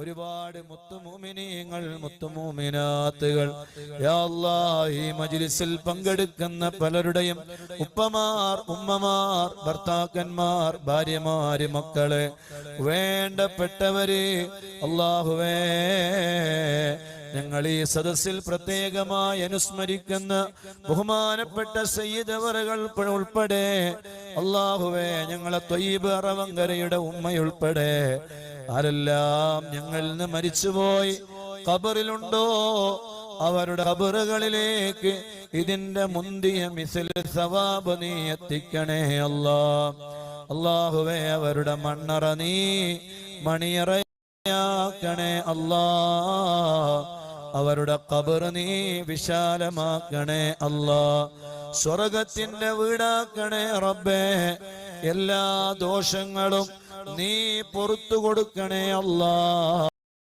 ഒരുപാട് മുത്തുമൂമിനീങ്ങൾ മുത്തുമൂമിനാത്തുകൾ യാ അല്ലാഹ് ഈ മജ്ലിസിൽ പങ്കെടുക്കുന്ന പലരുടെയും ഉപ്പമാർ ഉമ്മമാർ ഭർത്താക്കന്മാർ ഭാര്യമാര് മക്കളെ വേണ്ടപ്പെട്ടവര് അല്ലാഹുവേ ഞങ്ങൾ ഈ സദസ്സിൽ പ്രത്യേകമായി അനുസ്മരിക്കുന്ന ബഹുമാനപ്പെട്ട സയ്യിദ് അവറുകൾ ഉൾപ്പെടെ അല്ലാഹുവേ ഞങ്ങളെ ത്വയ്യിബ് അറവങ്കരയുടെ ഉമ്മയുൾപ്പെടെ ആരെല്ലാം ഞങ്ങളിൽ നിന്ന് മരിച്ചുപോയി ഖബറിലുണ്ടോ അവരുടെ ഖബറുകളിലേക്ക് ഇതിന്റെ മുന്തിയ മിസ്ൽ സവാബ് നീ എത്തിക്കണേ അല്ലാഹുവേ അവരുടെ മണ്ണറ നീ മണിയറയാക്കണേ അവരുടെ ഖബർ നീ വിശാലമാക്കണേ സ്വർഗത്തിന്റെ വീടാക്കണേ റബ്ബേ എല്ലാ ദോഷങ്ങളും നീ പുറത്തു കൊടുക്കണേ